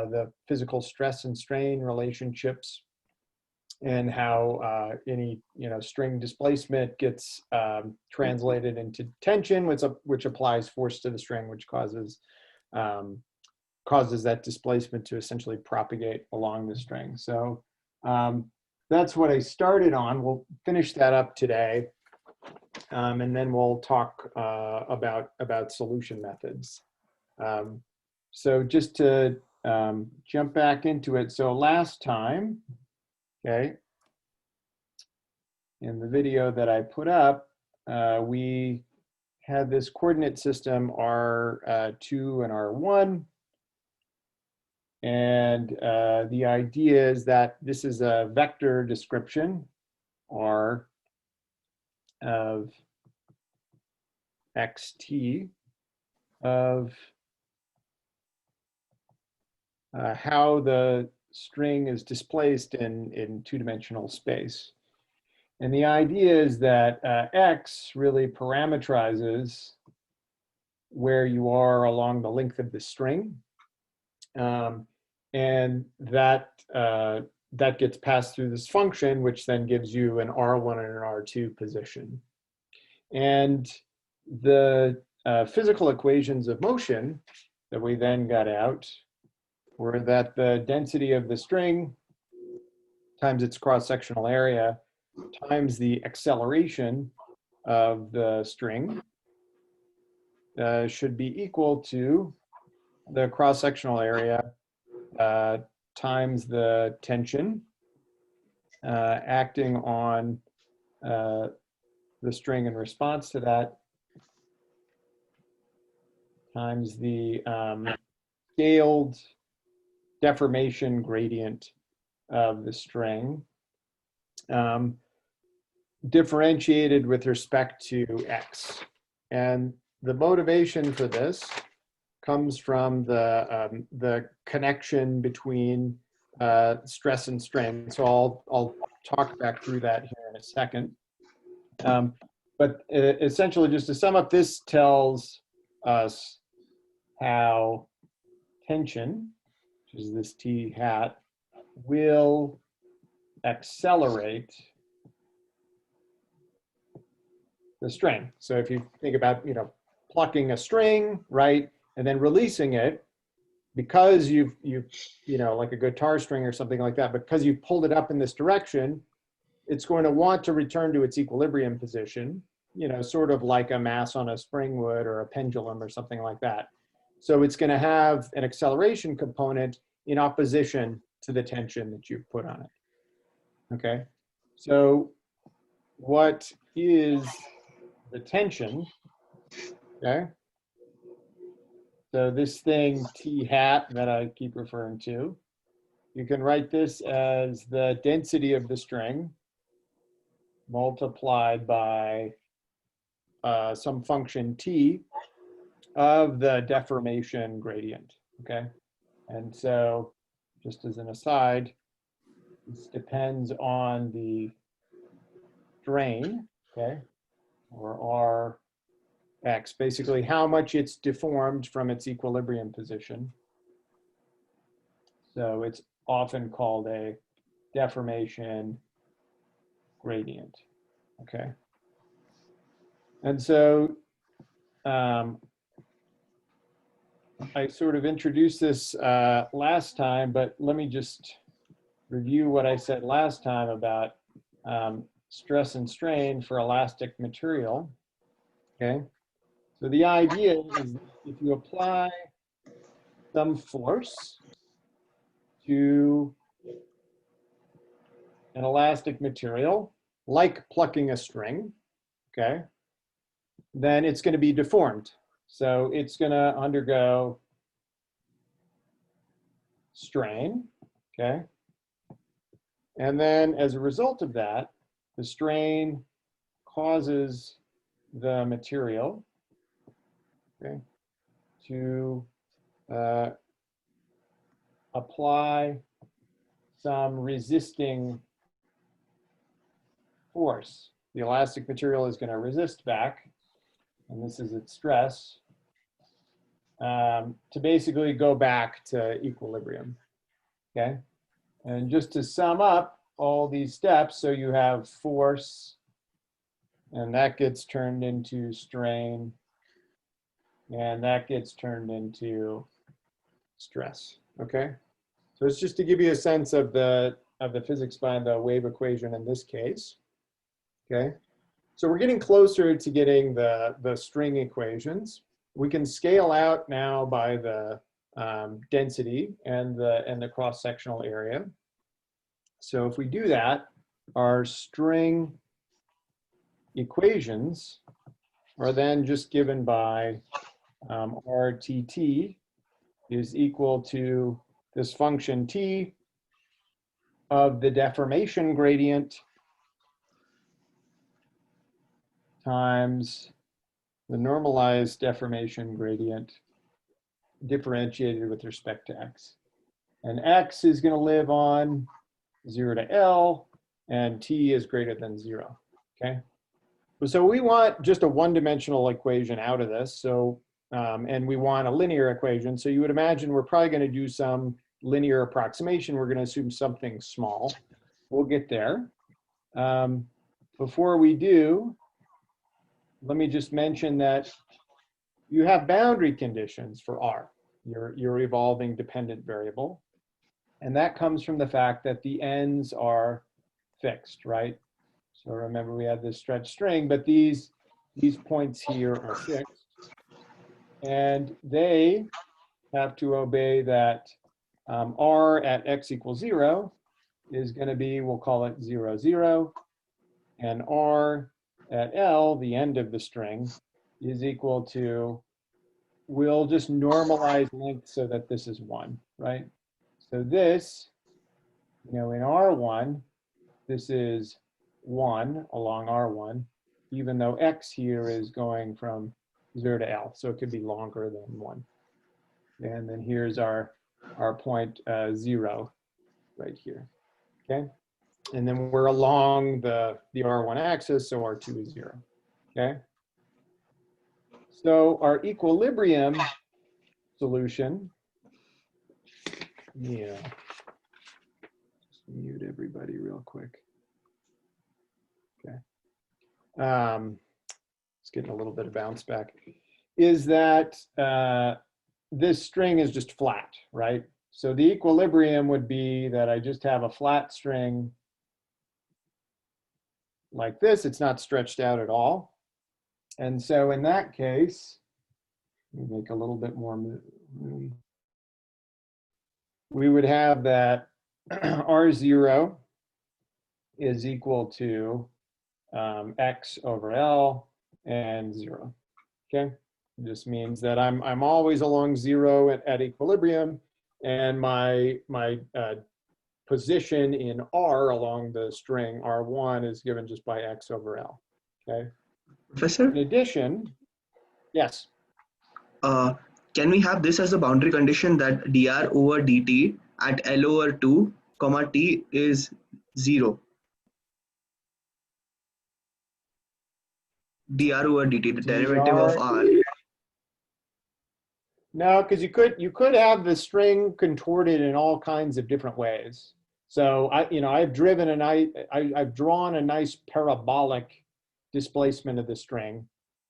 the physical stress and strain relationships, and how any string displacement gets translated into tension, which applies force to the string, which causes that displacement to essentially propagate along the string. So that's what I started on. We'll finish that up today, and then we'll talk about solution methods. So just to jump back into it. So last time, okay, in the video that I put up, we had this coordinate system R2 and R1. And the idea is that this is a vector description, R of xt, of how the string is displaced in two-dimensional space. And the idea is that x really parameterizes where you are along the length of the string. And that gets passed through this function, which then gives you an R1 and an R2 position. And the physical equations of motion that we then got out were that the density of the string times its cross-sectional area times the acceleration of the string should be equal to the cross-sectional area times the tension acting on the string in response to that, times the scaled deformation gradient of the string, differentiated with respect to x. And the motivation for this comes from the connection between stress and strain. So I'll talk back through that here in a second. But essentially, just to sum up, this tells us how tension, which is this T hat, will accelerate the string. So if you think about, plucking a string, right, and then releasing it, because you've like a guitar string or something like that, because you pulled it up in this direction, it's going to want to return to its equilibrium position, sort of like a mass on a spring would or a pendulum or something like that. So it's going to have an acceleration component in opposition to the tension that you've put on it. Okay, so what is the tension? Okay, so this thing T hat that I keep referring to, you can write this as the density of the string multiplied by some function T of the deformation gradient, okay? And so just as an aside, this depends on the strain, okay, or Rx, basically how much it's deformed from its equilibrium position. So it's often called a deformation gradient, okay? And so I sort of introduced this last time, but let me just review what I said last time about stress and strain for elastic material, okay? So the idea is if you apply some force to an elastic material, like plucking a string, okay, then it's going to be deformed. So it's going to undergo strain, okay? And then as a result of that, the strain causes the material, okay, to apply some resisting force. The elastic material is going to resist back, and this is its stress. to basically go back to equilibrium, okay? And just to sum up all these steps, so you have force, and that gets turned into strain, and that gets turned into stress, okay? So it's just to give you a sense of the physics behind the wave equation in this case, okay? So we're getting closer to getting the string equations. We can scale out now by the density and the cross-sectional area. So if we do that, our string equations are then just given by RTT is equal to this function t of the deformation gradient times the normalized deformation gradient differentiated with respect to x. And x is going to live on 0 to L, and t is greater than 0, okay? So we want just a one-dimensional equation out of this, so, and we want a linear equation, so you would imagine we're probably going to do some linear approximation. We're going to assume something small. We'll get there. Before we do, let me just mention that you have boundary conditions for R, your evolving dependent variable. And that comes from the fact that the ends are fixed, right? So remember we had this stretched string, but these points here are fixed. And they have to obey that R at x equals 0 is going to be, we'll call it 0, 0. And R at L, the end of the string, is equal to, we'll just normalize length so that this is 1, right? So this, in R1, this is 1 along R1, even though x here is going from 0 to L, so it could be longer than 1. And then here's our point 0 right here, okay? And then we're along the R1 axis, so R2 is 0, okay? So our equilibrium solution, yeah, just mute everybody real quick. Okay. It's getting a little bit of bounce back. Is that this string is just flat, right? So the equilibrium would be that I just have a flat string like this. It's not stretched out at all. And so in that case, let me make a little bit more room. We would have that R0 is equal to x over L and 0, okay? It just means that I'm always along 0 at equilibrium, and my position in R along the string R1 is given just by x over L, okay? Professor? In addition, yes? Can we have this as a boundary condition that dr over dt at L over 2, comma t is 0? Dr over dt, the derivative of R. No, because you could have the string contorted in all kinds of different ways. So I've drawn a nice parabolic displacement of the string,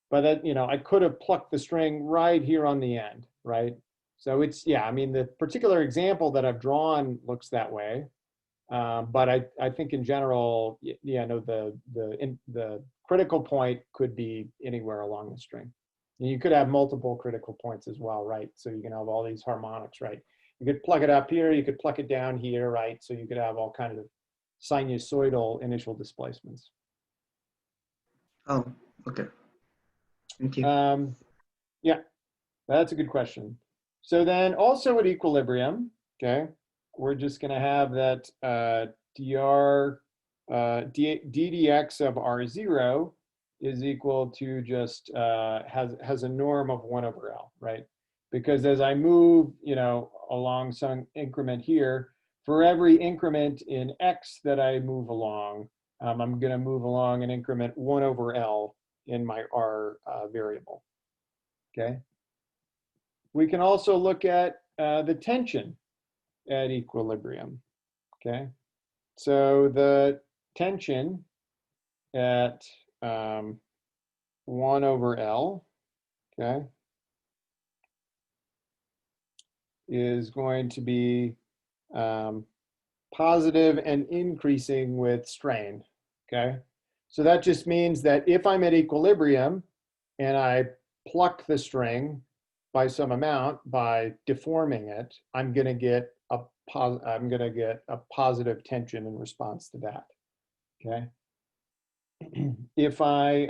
but that, I could have plucked the string right here on the end, right? So it's, yeah, I mean, the particular example that I've drawn looks that way. But I think in general, yeah, no, the critical point could be anywhere along the string. And you could have multiple critical points as well, right? So you can have all these harmonics, right? You could plug it up here, you could pluck it down here, right? So you could have all kinds of sinusoidal initial displacements. Oh, okay. Thank you. Yeah, that's a good question. So then also at equilibrium, okay, we're just going to have that ddx of R0 is equal to just has a norm of 1 over L, right? Because as I move, along some increment here, for every increment in x that I move along, I'm going to move along an increment 1 over L in my R variable, okay? we can also look at the tension at equilibrium, okay? So the tension at 1 over L, okay, is going to be positive and increasing with strain, okay? So that just means that if I'm at equilibrium and I pluck the string by some amount by deforming it, I'm going to get a positive tension in response to that, okay? If I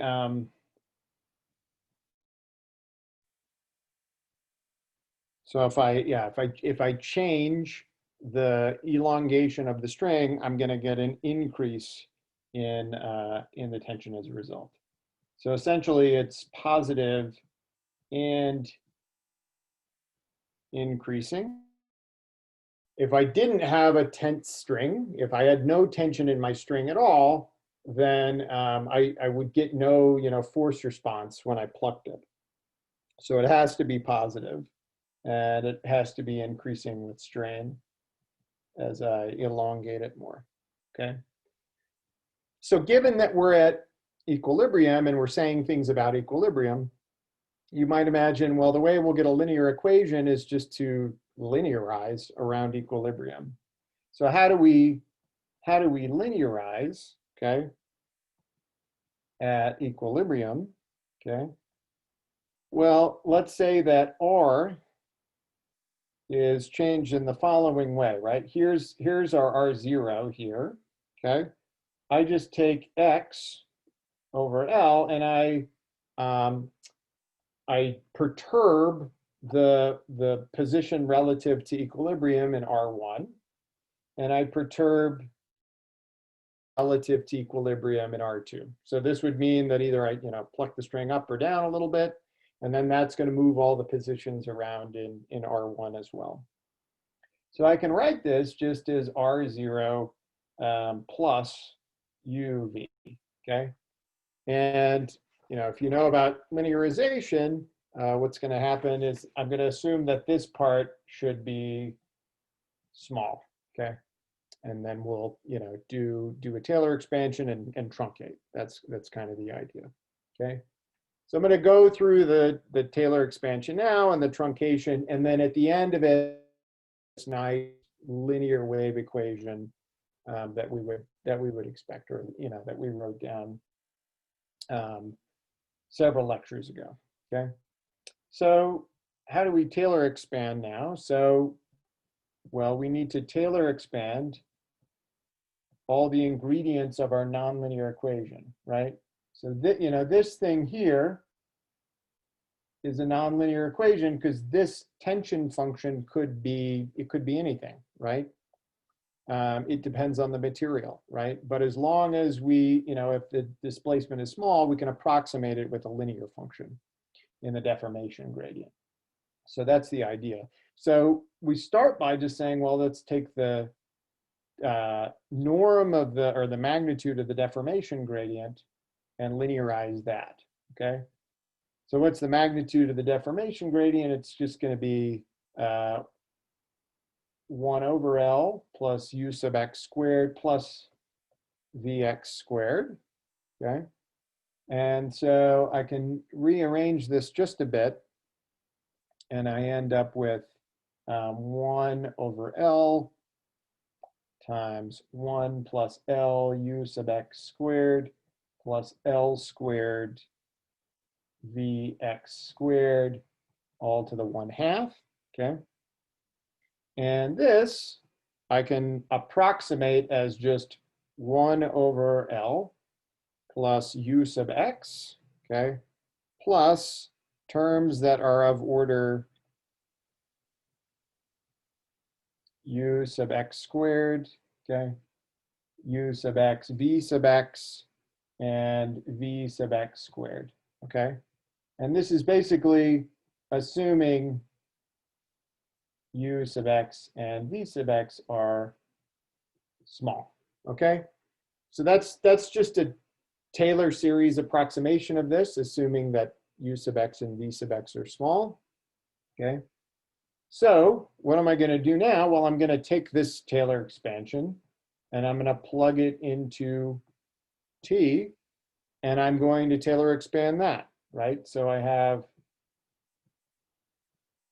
so if I change the elongation of the string, I'm going to get an increase in the tension as a result. So essentially, it's positive and increasing. If I didn't have a tense string, if I had no tension in my string at all, then I would get no force response when I plucked it. So it has to be positive, and it has to be increasing with strain as I elongate it more, okay? So given that we're at equilibrium and we're saying things about equilibrium, you might imagine, well, the way we'll get a linear equation is just to linearize around equilibrium. So how do we linearize, okay, at equilibrium, okay? Well, let's say that R is changed in the following way, right? Here's our R0 here, okay? I just take X over L and I perturb the position relative to equilibrium in R1, and I perturb relative to equilibrium in R2. So this would mean that either I pluck the string up or down a little bit, and then that's going to move all the positions around in R1 as well. So I can write this just as R0 plus UV, okay? And if you know about linearization, what's going to happen is I'm going to assume that this part should be small, okay? And then we'll do a Taylor expansion and truncate. That's kind of the idea, okay? So I'm going to go through the Taylor expansion now and the truncation, and then at the end of it, this nice linear wave equation that we would expect, or that we wrote down several lectures ago, okay? So how do we Taylor expand now? So, well, we need to Taylor expand all the ingredients of our nonlinear equation, right? So this thing here is a nonlinear equation because this tension function could be anything, right? It depends on the material, right? But as long as we, if the displacement is small, we can approximate it with a linear function in the deformation gradient. So that's the idea. So we start by just saying, well, let's take the norm of the magnitude of the deformation gradient and linearize that, okay? So what's the magnitude of the deformation gradient? It's just going to be 1 over L plus U sub x squared plus Vx squared, okay? And so I can rearrange this just a bit, and I end up with 1 over L times 1 plus L U sub x squared plus L squared Vx squared all to the 1/2, okay? And this I can approximate as just 1 over L plus U sub x, okay, plus terms that are of order U sub x squared, okay, U sub x, V sub x, and V sub x squared, okay? And this is basically assuming U sub x and V sub x are small, okay? So that's just a Taylor series approximation of this, assuming that U sub x and V sub x are small, okay? So what am I going to do now? Well, I'm going to take this Taylor expansion and I'm going to plug it into T, and I'm going to Taylor expand that, right? So I have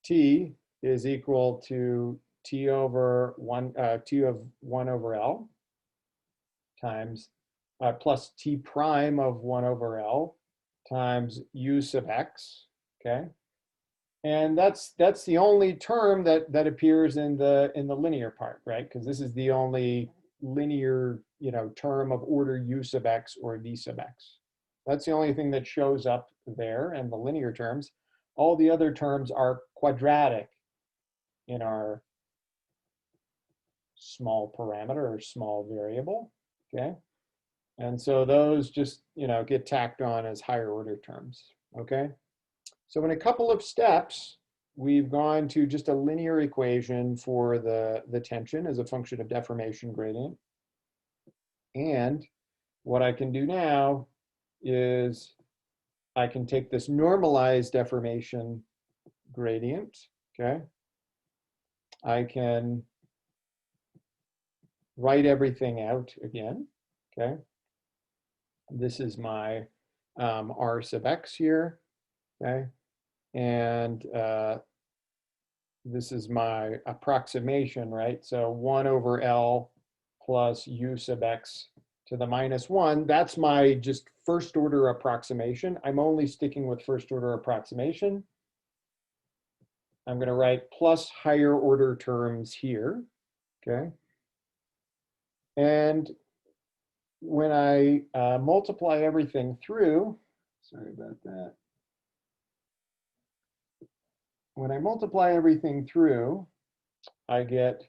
T is equal to T over 1, T of 1 over L times plus T prime of 1 over L times U sub X, okay? And that's the only term that appears in the linear part, right? Because this is the only linear, term of order U sub X or V sub X. That's the only thing that shows up there in the linear terms. All the other terms are quadratic in our small parameter or small variable, okay? And so those just, get tacked on as higher order terms, okay? So in a couple of steps, we've gone to just a linear equation for the tension as a function of deformation gradient. And what I can do now is I can take this normalized deformation gradient, okay? I can write everything out again, okay? This is my R sub X here, okay? And this is my approximation, right? So 1 over L plus U sub X to the minus 1. That's my just first order approximation. I'm only sticking with first order approximation. I'm going to write plus higher order terms here, okay? And when I multiply everything through, sorry about that. When I multiply everything through, I get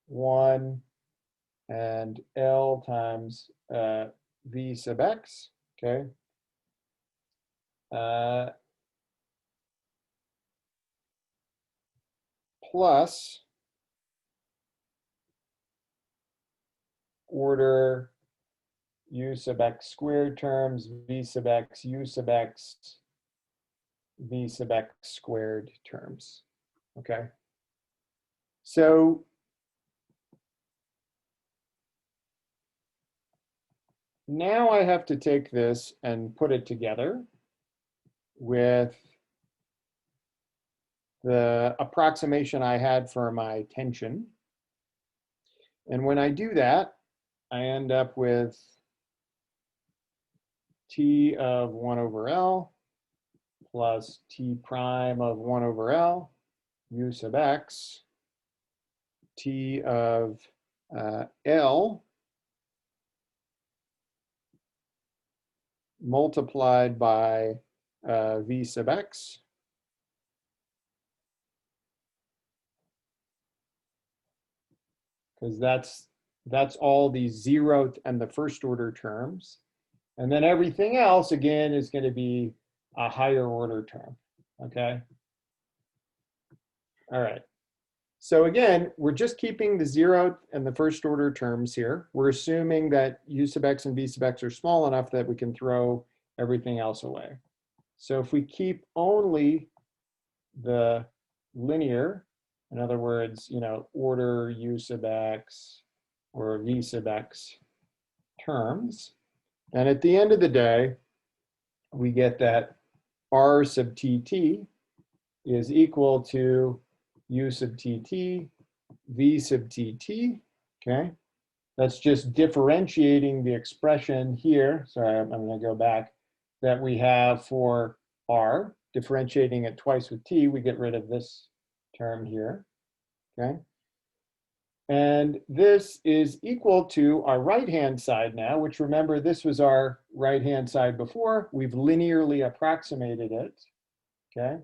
1 and L times V sub X, okay? Plus order U sub X squared terms, V sub X, U sub X, V sub X squared terms, okay? So now I have to take this and put it together with the approximation I had for my tension. And when I do that, I end up with T of 1 over L plus T prime of 1 over L, U sub X, T of L multiplied by V sub X, because that's all the zeroth and the first order terms. And then everything else, again, is going to be a higher order term, okay? All right. So again, we're just keeping the zeroth and the first order terms here. We're assuming that U sub X and V sub X are small enough that we can throw everything else away. So if we keep only the linear, in other words, order U sub X or V sub X terms, and at the end of the day, we get that R sub TT is equal to U sub TT, V sub TT, okay? That's just differentiating the expression here. Sorry, I'm going to go back, that we have for R, differentiating it twice with T, we get rid of this term here, okay? And this is equal to our right-hand side now, which, remember, this was our right-hand side before. We've linearly approximated it, okay?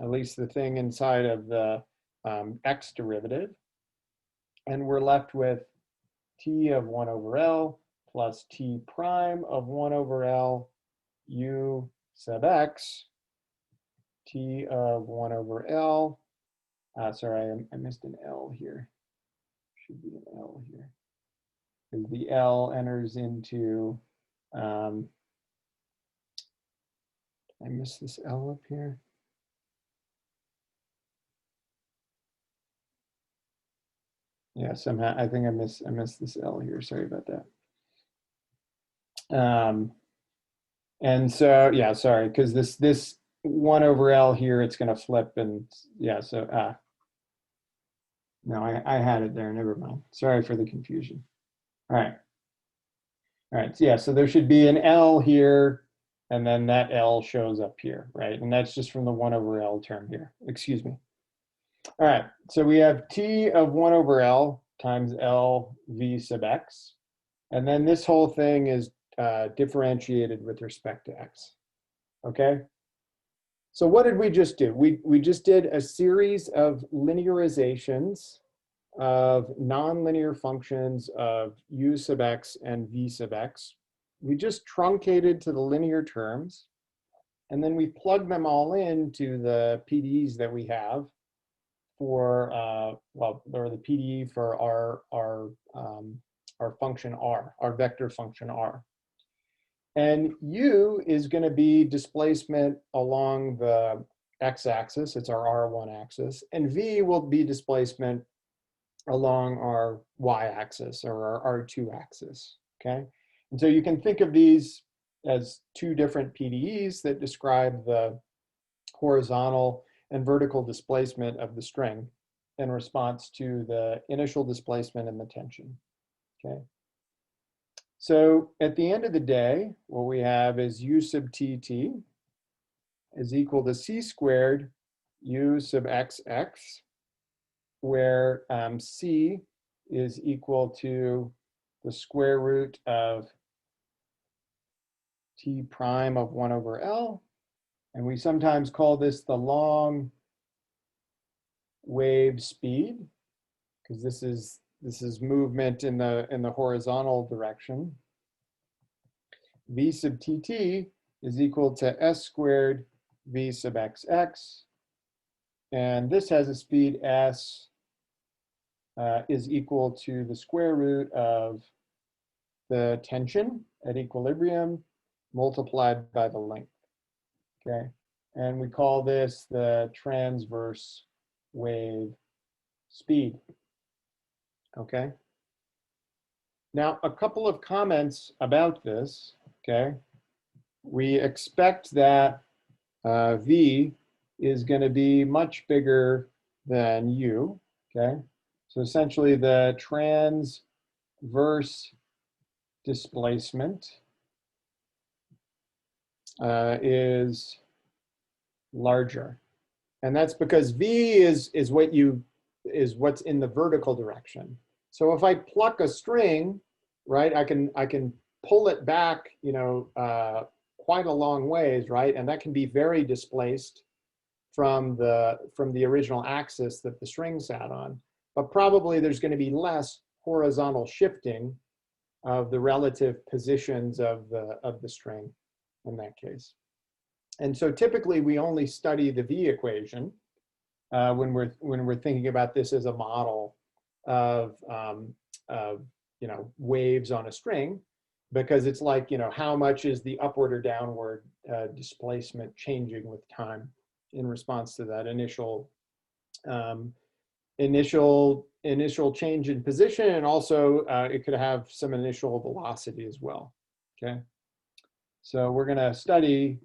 At least the thing inside of the X derivative. And we're left with T of 1 over L plus T prime of 1 over L U sub X, T of 1 over L. Sorry, I missed an L here. Should be an L here. Because the L enters into, I missed this L up here. Yeah, somehow I think I missed this L here. Sorry about that. And so yeah, sorry, because this 1 over L here, it's going to flip, and yeah, so no, I had it there. Never mind. Sorry for the confusion. All right. All right. So yeah, so there should be an L here, and then that L shows up here, right? And that's just from the 1 over L term here. Excuse me. All right. So we have T of 1 over L times L V sub x. And then this whole thing is differentiated with respect to x. Okay? So what did we just do? We just did a series of linearizations of nonlinear functions of u sub x and v sub x. We just truncated to the linear terms, and then we plugged them all into the PDEs that we have for, well, or the PDE for our function r, our vector function r. And u is going to be displacement along the x-axis, it's our r1 axis, and v will be displacement along our y-axis or our r2 axis, okay? And so you can think of these as two different PDEs that describe the horizontal and vertical displacement of the string in response to the initial displacement and the tension, okay? So at the end of the day, what we have is u sub tt is equal to c squared u sub xx, where c is equal to the square root of t prime of 1 over L. And we sometimes call this the long wave speed, because this is movement in the horizontal direction. V sub tt is equal to s squared v sub xx. And this has a speed s is equal to the square root of the tension at equilibrium multiplied by the length, okay? And we call this the transverse wave speed, okay? Now, a couple of comments about this, okay? We expect that V is going to be much bigger than U, okay? So essentially the transverse displacement is larger. And that's because V is what's in the vertical direction. So if I pluck a string, right, I can pull it back, you know, quite a long ways, right? And that can be very displaced from the original axis that the string sat on. But probably there's going to be less horizontal shifting of the relative positions of the string in that case. And so typically we only study the V equation when we're thinking about this as a model of you know, waves on a string, because it's like, you know, how much is the upward or downward displacement changing with time in response to that initial change in position, and also it could have some initial velocity as well. Okay, so we're going to study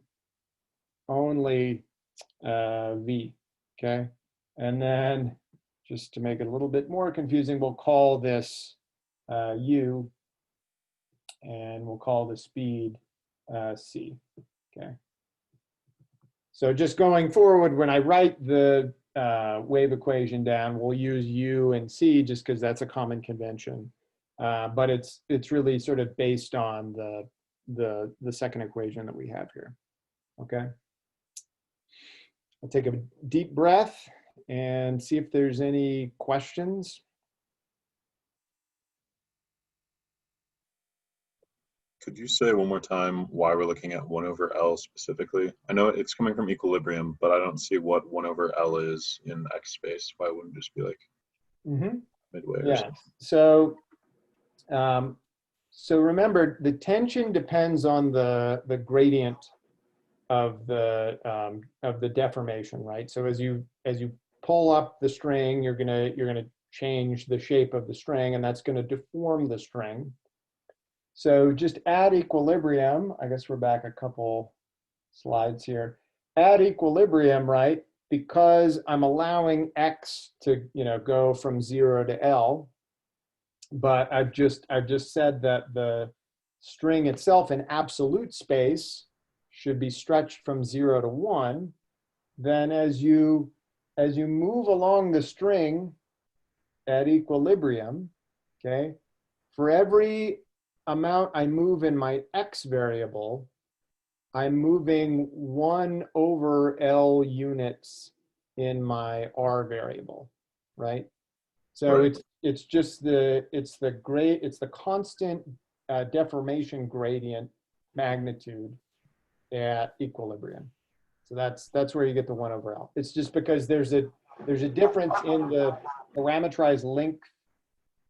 only V. Okay, and then just to make it a little bit more confusing, we'll call this U, and we'll call the speed C. Okay. So just going forward, when I write the wave equation down, we'll use U and C just because that's a common convention. But it's really sort of based on the second equation that we have here. Okay. I'll take a deep breath and see if there's any questions. Could you say one more time why we're looking at 1 over L specifically? I know it's coming from equilibrium, but I don't see what 1 over L is in X space. Why wouldn't it just be like midway or something? So so remember, the tension depends on the gradient of the deformation, right? So as you pull up the string, you're gonna change the shape of the string, and that's going to deform the string. So just at equilibrium, I guess we're back a couple slides here. At equilibrium, right, because I'm allowing x to, go from 0 to L, but I've just said that the string itself in absolute space should be stretched from 0 to 1. Then as you move along the string at equilibrium, okay, for every amount I move in my x variable, I'm moving 1 over L units in my R variable, right? So Right. it's the constant deformation gradient magnitude at equilibrium. So that's where you get the 1 over L. It's just because there's a difference in the parameterized length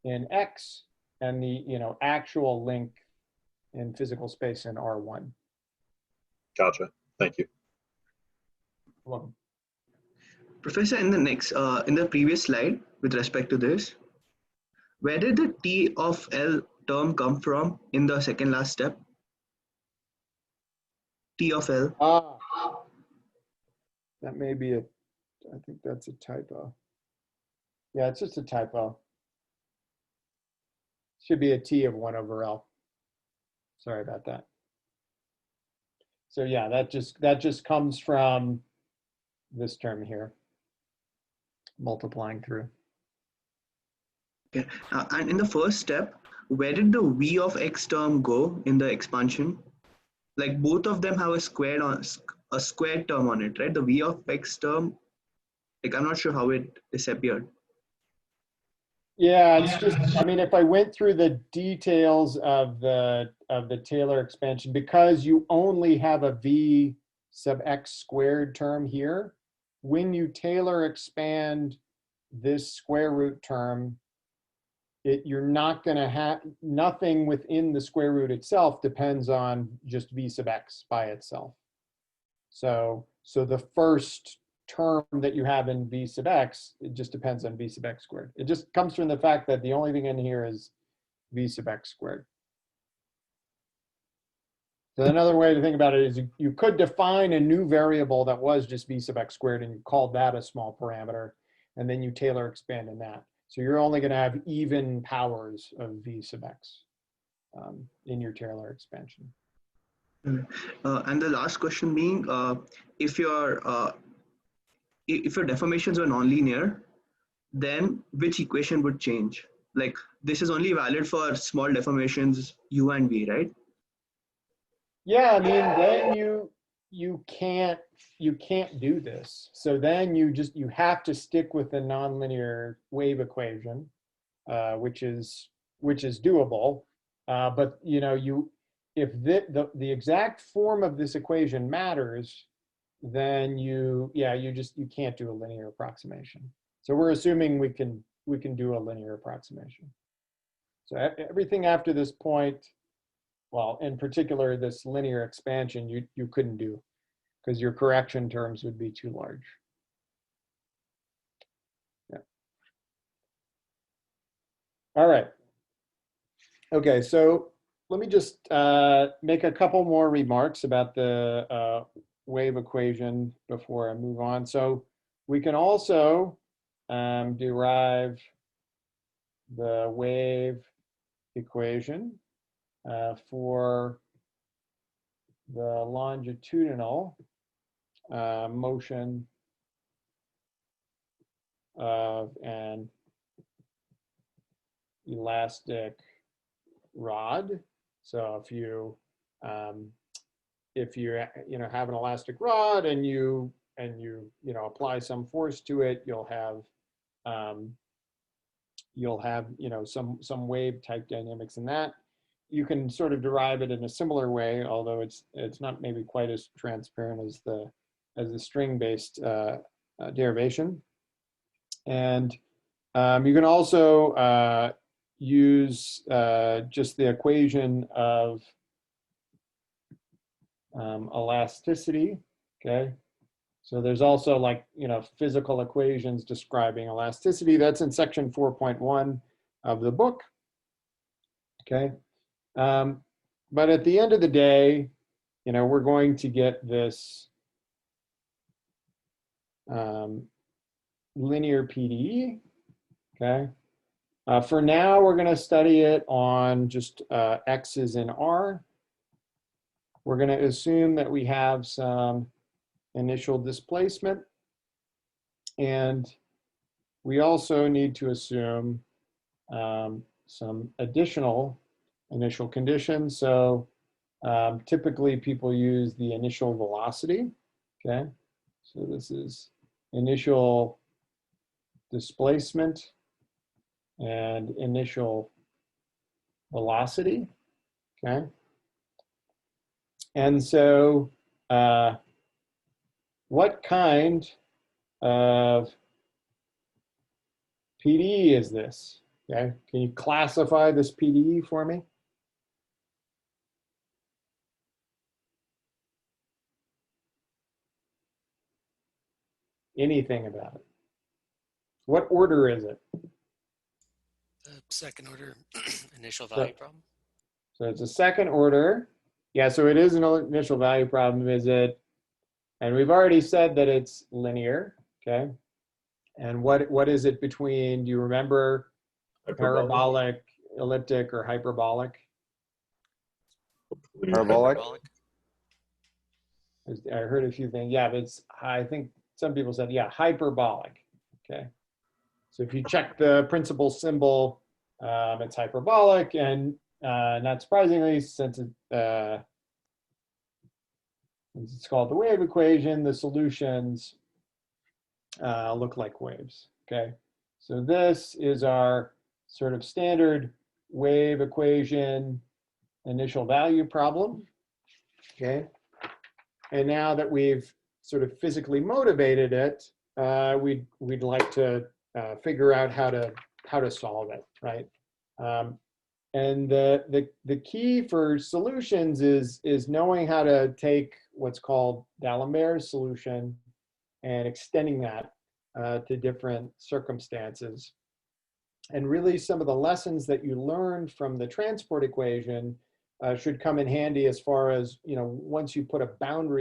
in X and the actual length in physical space in R1. Gotcha. Thank you. Welcome. Professor, in the previous slide, with respect to this, where did the T of L term come from in the second last step? T of L. That may be I think that's a typo. Yeah, it's just a typo. Should be a T of 1 over L. Sorry about that. So yeah, that just comes from this term here, multiplying through. Okay. And in the first step, where did the V of X term go in the expansion? Like both of them have a squared term on it, right? The V of X term, like I'm not sure how it disappeared. Yeah, it's just, I mean, if I went through the details of the Taylor expansion, because you only have a V sub X squared term here, when you Taylor expand this square root term, you're not going to have, nothing within the square root itself depends on just V sub X by itself. So the first term that you have in V sub X, it just depends on V sub X squared. It just comes from the fact that the only thing in here is V sub X squared. So another way to think about it is you could define a new variable that was just V sub X squared and you called that a small parameter, and then you Taylor expand in that. So you're only going to have even powers of V sub X in your Taylor expansion. And the last question being, if your deformations were nonlinear, then which equation would change? Like this is only valid for small deformations U and V, right? Yeah, I mean, then you can't do this. So then you have to stick with the nonlinear wave equation, which is doable. But if the exact form of this equation matters, then you can't do a linear approximation. So we're assuming we can do a linear approximation. So everything after this point, well, in particular, this linear expansion, you couldn't do because your correction terms would be too large. Yeah. All right. Okay, so let me just make a couple more remarks about the wave equation before I move on. So we can also derive the wave equation for the longitudinal motion of an elastic rod. So if you have an elastic rod and you apply some force to it, you'll have some wave type dynamics in that. You can sort of derive it in a similar way, although it's not maybe quite as transparent as the string-based derivation. And you can also use just the equation of elasticity, okay? So there's also like, physical equations describing elasticity. That's in section 4.1 of the book. Okay. But at the end of the day, we're going to get this linear PDE. Okay. For now, we're going to study it on just x's in R. We're going to assume that we have some initial displacement. And we also need to assume some additional initial conditions. So typically people use the initial velocity. Okay. So this is initial displacement and initial velocity. Okay. And so what kind of PDE is this? Okay. Can you classify this PDE for me? Anything about it? What order is it? The second order initial value problem. So it's a second order. Yeah, so it is an initial value problem, is it? And we've already said that it's linear, okay? And what is it between, do you remember, parabolic, elliptic, or hyperbolic? Parabolic. I heard a few things. Yeah, but I think some people said, yeah, hyperbolic, okay? So if you check the principal symbol, it's hyperbolic, and not surprisingly, since it's called the wave equation, the solutions look like waves, okay? So this is our sort of standard wave equation initial value problem, okay? And now that we've sort of physically motivated it, we'd like to figure out how to solve it, right? And the key for solutions is knowing how to take what's called D'Alembert's solution and extending that to different circumstances. And really some of the lessons that you learned from the transport equation should come in handy as far as, once you put a boundary